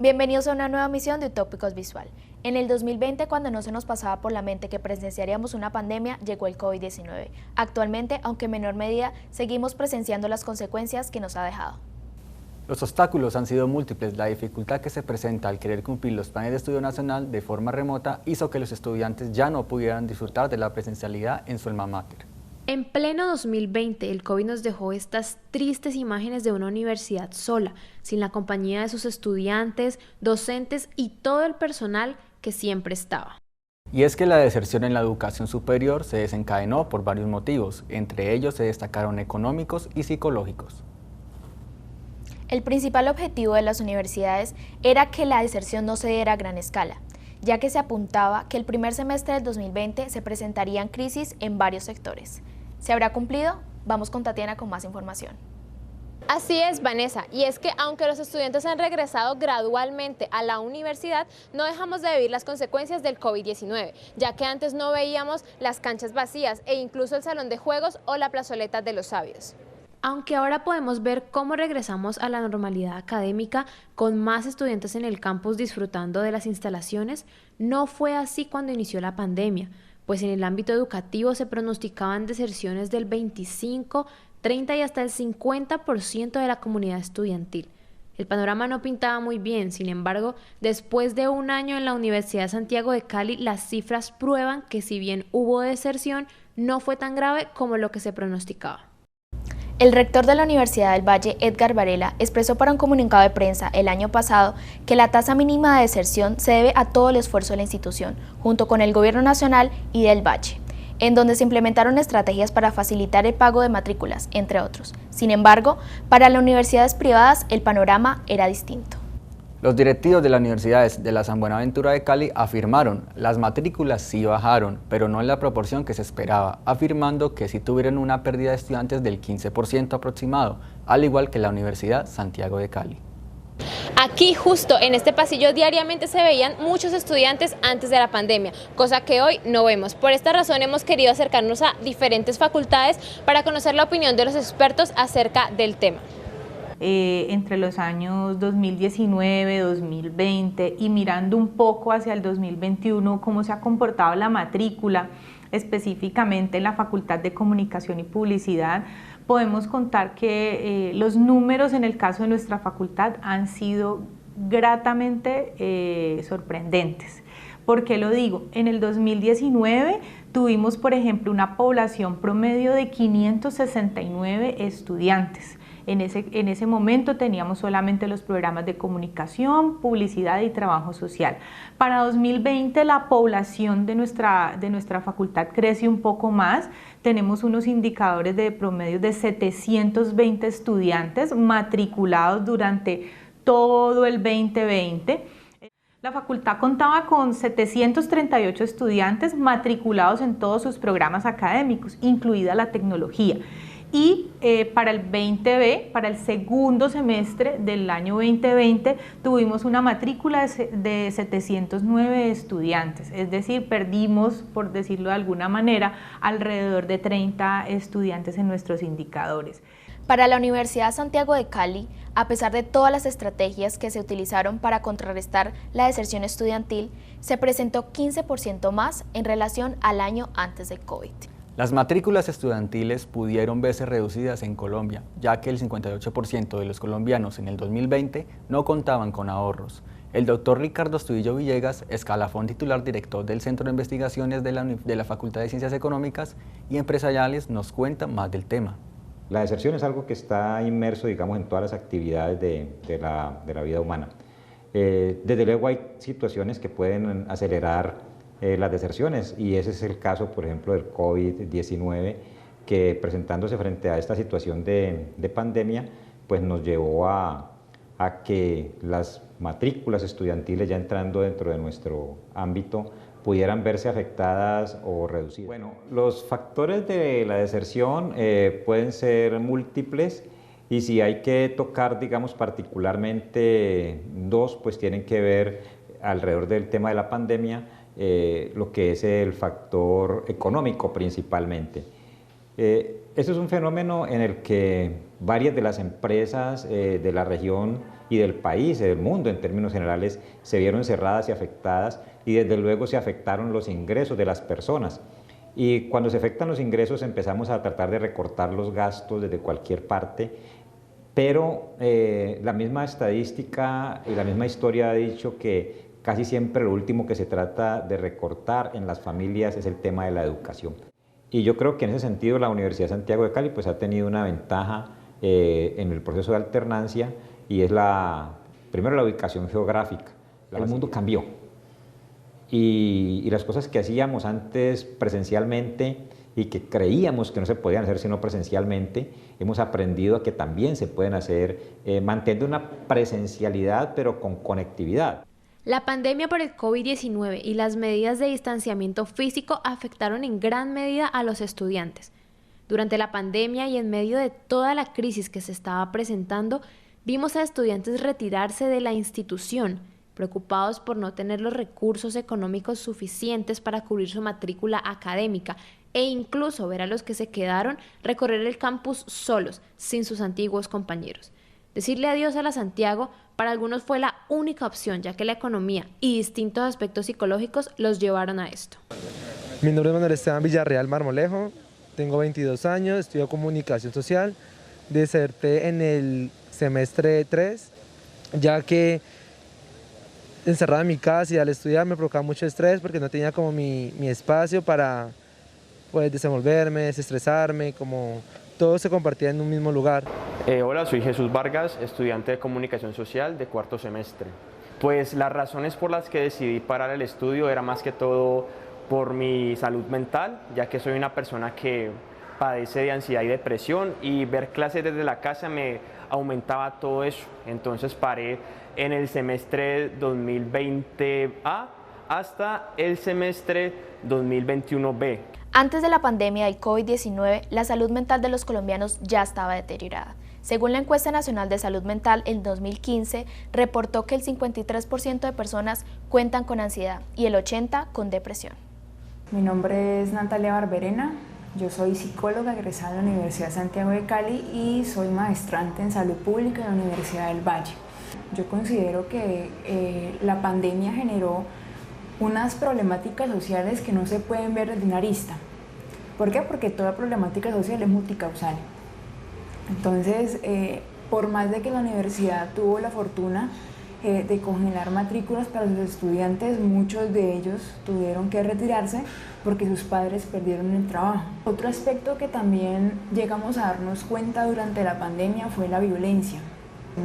Bienvenidos a una nueva emisión de Utópicos Visual. En el 2020, cuando no se nos pasaba por la mente que presenciaríamos una pandemia, llegó el COVID-19. Actualmente, aunque en menor medida, seguimos presenciando las consecuencias que nos ha dejado. Los obstáculos han sido múltiples. La dificultad que se presenta al querer cumplir los planes de estudio nacional de forma remota hizo que los estudiantes ya no pudieran disfrutar de la presencialidad en su alma mater. En pleno 2020, el COVID nos dejó estas tristes imágenes de una universidad sola, sin la compañía de sus estudiantes, docentes y todo el personal que siempre estaba. Y es que la deserción en la educación superior se desencadenó por varios motivos, entre ellos se destacaron económicos y psicológicos. El principal objetivo de las universidades era que la deserción no se diera a gran escala, ya que se apuntaba que el primer semestre del 2020 se presentarían crisis en varios sectores. ¿Se habrá cumplido? Vamos con Tatiana con más información. Así es, Vanessa, y es que aunque los estudiantes han regresado gradualmente a la universidad, no dejamos de vivir las consecuencias del COVID-19, ya que antes no veíamos las canchas vacías e incluso el salón de juegos o la plazoleta de los sabios. Aunque ahora podemos ver cómo regresamos a la normalidad académica con más estudiantes en el campus disfrutando de las instalaciones, no fue así cuando inició la pandemia, pues en el ámbito educativo se pronosticaban deserciones del 25, 30 y hasta el 50% de la comunidad estudiantil. El panorama no pintaba muy bien, sin embargo, después de un año en la Universidad de Santiago de Cali, las cifras prueban que si bien hubo deserción, no fue tan grave como lo que se pronosticaba. El rector de la Universidad del Valle, Edgar Varela, expresó para un comunicado de prensa el año pasado que la tasa mínima de deserción se debe a todo el esfuerzo de la institución, junto con el Gobierno Nacional y del Valle, en donde se implementaron estrategias para facilitar el pago de matrículas, entre otros. Sin embargo, para las universidades privadas el panorama era distinto. Los directivos de las universidades de la San Buenaventura de Cali afirmaron, las matrículas sí bajaron, pero no en la proporción que se esperaba, afirmando que sí tuvieron una pérdida de estudiantes del 15% aproximado, al igual que la Universidad Santiago de Cali. Aquí, justo en este pasillo, diariamente se veían muchos estudiantes antes de la pandemia, cosa que hoy no vemos. Por esta razón hemos querido acercarnos a diferentes facultades para conocer la opinión de los expertos acerca del tema. Entre los años 2019, 2020 y mirando un poco hacia el 2021, cómo se ha comportado la matrícula, específicamente en la Facultad de Comunicación y Publicidad, podemos contar que los números en el caso de nuestra facultad han sido gratamente sorprendentes. ¿Por qué lo digo? En el 2019 tuvimos, por ejemplo, una población promedio de 569 estudiantes. En ese momento teníamos solamente los programas de comunicación, publicidad y trabajo social. Para 2020 la población de nuestra facultad crece un poco más. Tenemos unos indicadores de promedio de 720 estudiantes matriculados durante todo el 2020. La facultad contaba con 738 estudiantes matriculados en todos sus programas académicos, incluida la tecnología. Y para el 20B, para el segundo semestre del año 2020, tuvimos una matrícula de 709 estudiantes, es decir, perdimos, por decirlo de alguna manera, alrededor de 30 estudiantes en nuestros indicadores. Para la Universidad Santiago de Cali, a pesar de todas las estrategias que se utilizaron para contrarrestar la deserción estudiantil, se presentó 15% más en relación al año antes del COVID. Las matrículas estudiantiles pudieron verse reducidas en Colombia, ya que el 58% de los colombianos en el 2020 no contaban con ahorros. El doctor Ricardo Astudillo Villegas, escalafón titular director del Centro de Investigaciones de la Facultad de Ciencias Económicas y Empresariales, nos cuenta más del tema. La deserción es algo que está inmerso, digamos, en todas las actividades de la vida humana. Desde luego hay situaciones que pueden acelerar las deserciones, y ese es el caso, por ejemplo, del COVID-19, que presentándose frente a esta situación de pandemia, pues nos llevó a que las matrículas estudiantiles, ya entrando dentro de nuestro ámbito, pudieran verse afectadas o reducidas. Bueno, los factores de la deserción pueden ser múltiples, y si hay que tocar, digamos, particularmente dos, pues tienen que ver alrededor del tema de la pandemia, lo que es el factor económico principalmente. Eso es un fenómeno en el que varias de las empresas de la región y del país, del mundo en términos generales, se vieron cerradas y afectadas, y desde luego se afectaron los ingresos de las personas. Y cuando se afectan los ingresos empezamos a tratar de recortar los gastos desde cualquier parte, pero la misma estadística y la misma historia ha dicho que casi siempre lo último que se trata de recortar en las familias es el tema de la educación. Y yo creo que en ese sentido la Universidad de Santiago de Cali pues ha tenido una ventaja en el proceso de alternancia, y es primero la ubicación geográfica. El mundo cambió y las cosas que hacíamos antes presencialmente y que creíamos que no se podían hacer sino presencialmente, hemos aprendido a que también se pueden hacer manteniendo una presencialidad pero con conectividad. La pandemia por el COVID-19 y las medidas de distanciamiento físico afectaron en gran medida a los estudiantes. Durante la pandemia y en medio de toda la crisis que se estaba presentando, vimos a estudiantes retirarse de la institución, preocupados por no tener los recursos económicos suficientes para cubrir su matrícula académica, e incluso ver a los que se quedaron recorrer el campus solos, sin sus antiguos compañeros. Decirle adiós a la Santiago para algunos fue la única opción, ya que la economía y distintos aspectos psicológicos los llevaron a esto. Mi nombre es Manuel Esteban Villarreal Marmolejo, tengo 22 años, estudio comunicación social, deserté en el semestre 3, ya que encerrado en mi casa y al estudiar me provocaba mucho estrés porque no tenía como mi espacio para pues, desenvolverme, desestresarme, como todo se compartía en un mismo lugar. Hola, soy Jesús Vargas, estudiante de comunicación social de cuarto semestre. Pues las razones por las que decidí parar el estudio era más que todo por mi salud mental, ya que soy una persona que padece de ansiedad y depresión, y ver clases desde la casa me aumentaba todo eso. Entonces paré en el semestre 2020A hasta el semestre 2021B. Antes de la pandemia del COVID-19, la salud mental de los colombianos ya estaba deteriorada. Según la encuesta nacional de salud mental, en 2015 reportó que el 53% de personas cuentan con ansiedad y el 80% con depresión. Mi nombre es Natalia Barberena, yo soy psicóloga egresada de la Universidad de Santiago de Cali y soy maestrante en salud pública en la Universidad del Valle. Yo considero que la pandemia generó unas problemáticas sociales que no se pueden ver desde una arista. ¿Por qué? Porque toda problemática social es multicausal. Entonces, por más de que la universidad tuvo la fortuna de congelar matrículas para sus estudiantes, muchos de ellos tuvieron que retirarse porque sus padres perdieron el trabajo. Otro aspecto que también llegamos a darnos cuenta durante la pandemia fue la violencia.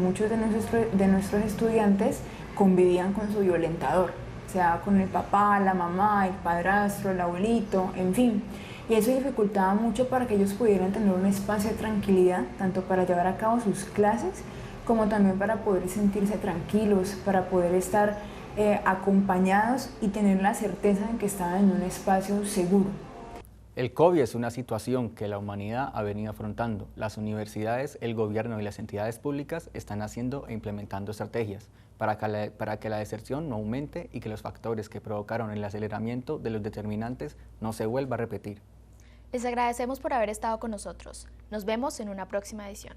Muchos de nuestros estudiantes convivían con su violentador, o sea, con el papá, la mamá, el padrastro, el abuelito, en fin. Y eso dificultaba mucho para que ellos pudieran tener un espacio de tranquilidad, tanto para llevar a cabo sus clases, como también para poder sentirse tranquilos, para poder estar acompañados y tener la certeza de que estaban en un espacio seguro. El COVID es una situación que la humanidad ha venido afrontando. Las universidades, el gobierno y las entidades públicas están haciendo e implementando estrategias para que la deserción no aumente y que los factores que provocaron el aceleramiento de los determinantes no se vuelva a repetir. Les agradecemos por haber estado con nosotros. Nos vemos en una próxima edición.